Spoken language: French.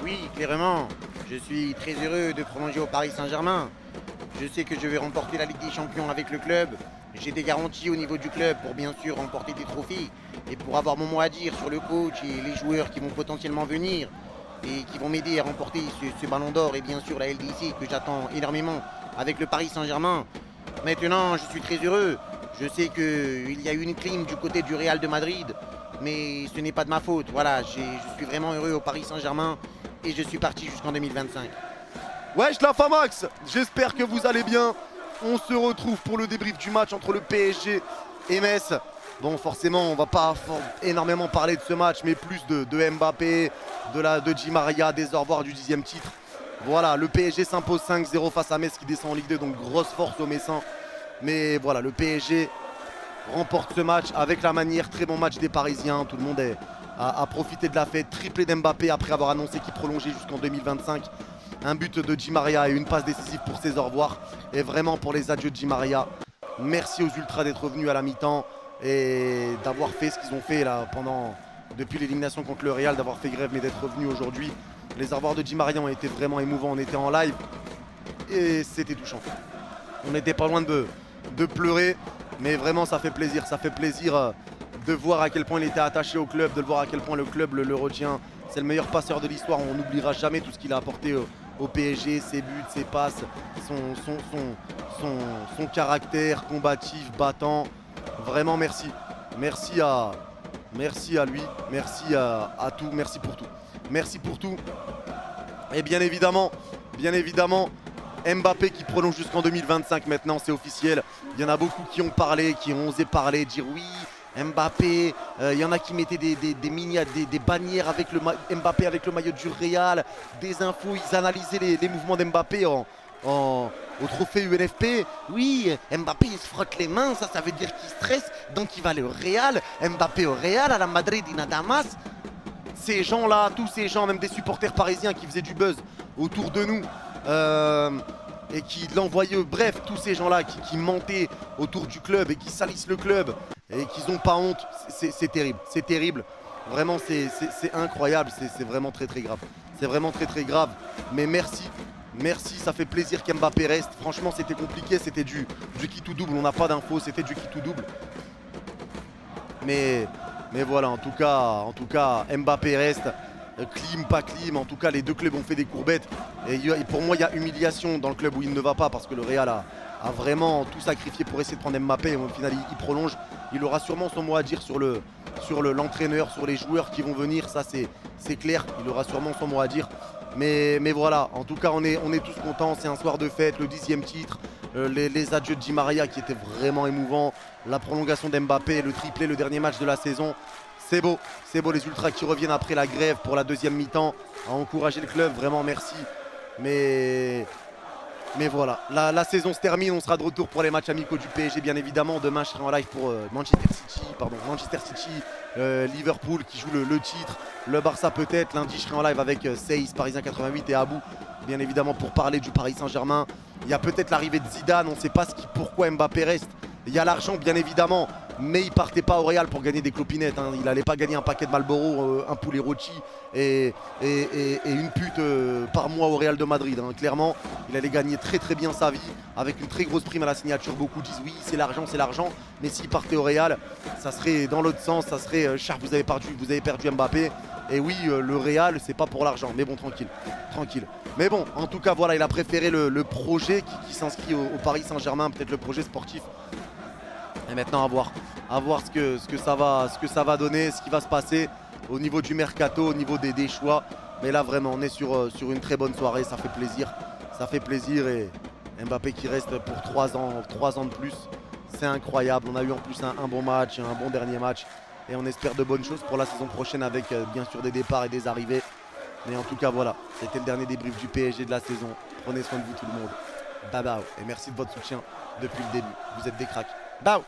Oui, clairement. Je suis très heureux de prolonger au Paris Saint-Germain. Je sais que je vais remporter la Ligue des Champions avec le club. J'ai des garanties au niveau du club pour bien sûr remporter des trophées et pour avoir mon mot à dire sur le coach et les joueurs qui vont potentiellement venir et qui vont m'aider à remporter ce ballon d'or et bien sûr la LDC que j'attends énormément avec le Paris Saint-Germain. Maintenant, je suis très heureux. Je sais qu'il y a eu une clim du côté du Real de Madrid, mais ce n'est pas de ma faute. Voilà, je suis vraiment heureux au Paris Saint-Germain et je suis parti jusqu'en 2025. Wesh la Famax, j'espère que vous allez bien. On se retrouve pour le débrief du match entre le PSG et Metz. Bon, forcément, on va pas énormément parler de ce match, mais plus de Mbappé, de Di Maria, des au revoir du 10e titre. Voilà, le PSG s'impose 5-0 face à Metz qui descend en Ligue 2, donc grosse force aux Messins. Mais voilà, le PSG remporte ce match avec la manière, très bon match des Parisiens. Tout le monde a profité de la fête, triplé d'Mbappé après avoir annoncé qu'il prolongeait jusqu'en 2025. Un but de Di Maria et une passe décisive pour ses au revoir. Et vraiment pour les adieux de Di Maria, merci aux Ultras d'être revenus à la mi-temps et d'avoir fait ce qu'ils ont fait là depuis l'élimination contre le Real, d'avoir fait grève mais d'être revenus aujourd'hui. Les au revoir de Di Maria ont été vraiment émouvants, on était en live et c'était touchant. On n'était pas loin de pleurer, mais vraiment ça fait plaisir de voir à quel point il était attaché au club, de le voir à quel point le club le retient. C'est le meilleur passeur de l'histoire, on n'oubliera jamais tout ce qu'il a apporté au PSG, ses buts, ses passes, son caractère combatif, battant. Vraiment merci. Merci à lui, merci à tout, merci pour tout. Merci pour tout. Et bien évidemment, Mbappé qui prolonge jusqu'en 2025 maintenant, c'est officiel. Il y en a beaucoup qui ont parlé, qui ont osé parler, dire oui, Mbappé, il y en a qui mettaient des bannières avec Mbappé avec le maillot du Real, des infos, ils analysaient les mouvements d'Mbappé au trophée UNFP. Oui, Mbappé il se frotte les mains, ça veut dire qu'il stresse, donc il va aller au Real. Mbappé au Real, à la Madrid, il Damas. Ces gens-là, tous ces gens, même des supporters parisiens qui faisaient du buzz autour de nous et qui l'envoyaient, bref, tous ces gens-là qui mentaient autour du club et qui salissent le club et qui n'ont pas honte, c'est terrible, c'est terrible. Vraiment, c'est incroyable, c'est vraiment très très grave. C'est vraiment très très grave, mais merci. Merci, ça fait plaisir qu'Mbappé reste. Franchement, c'était compliqué, c'était du qui tout double, on n'a pas d'infos, c'était du qui tout double. Mais voilà, en tout cas, Mbappé reste. Clim, pas clim, en tout cas les deux clubs ont fait des courbettes. Et pour moi, il y a humiliation dans le club où il ne va pas parce que le Real a vraiment tout sacrifié pour essayer de prendre Mbappé. Et au final, il prolonge. Il aura sûrement son mot à dire sur l'entraîneur, sur les joueurs qui vont venir. Ça, c'est clair. Il aura sûrement son mot à dire. Mais voilà, en tout cas, on est tous contents. C'est un soir de fête, le 10e titre. Les adieux de Di Maria qui étaient vraiment émouvants. La prolongation d'Mbappé, le triplé, le dernier match de la saison. C'est beau, les Ultras qui reviennent après la grève pour la deuxième mi-temps à encourager le club, vraiment merci. Mais voilà, la saison se termine, on sera de retour pour les matchs amicaux du PSG bien évidemment. Demain je serai en live pour Manchester City, Liverpool qui joue le titre, le Barça peut-être. Lundi je serai en live avec Seiss, Parisien 88 et Abou, bien évidemment pour parler du Paris Saint-Germain. Il y a peut-être l'arrivée de Zidane, on ne sait pas pourquoi Mbappé reste. Il y a l'argent bien évidemment, mais il partait pas au Real pour gagner des clopinettes. Hein. Il n'allait pas gagner un paquet de Marlboro, un poulet rôti et une pute par mois au Real de Madrid. Hein. Clairement, il allait gagner très très bien sa vie avec une très grosse prime à la signature. Beaucoup disent oui, c'est l'argent, mais s'il partait au Real, ça serait dans l'autre sens, ça serait char, vous avez perdu Mbappé. Et oui, le Real, c'est pas pour l'argent, mais bon, tranquille. Mais bon, en tout cas, voilà, il a préféré le projet qui s'inscrit au Paris Saint-Germain, peut-être le projet sportif. Et maintenant, à voir ce que ça va donner, ce qui va se passer au niveau du mercato, au niveau des choix. Mais là, vraiment, on est sur une très bonne soirée, ça fait plaisir. Et Mbappé qui reste pour 3 ans de plus, c'est incroyable. On a eu en plus un bon match, un bon dernier match. Et on espère de bonnes choses pour la saison prochaine avec bien sûr des départs et des arrivées. Mais en tout cas, voilà, c'était le dernier débrief du PSG de la saison. Prenez soin de vous tout le monde. Bye bye. Et merci de votre soutien depuis le début. Vous êtes des cracks. Bye.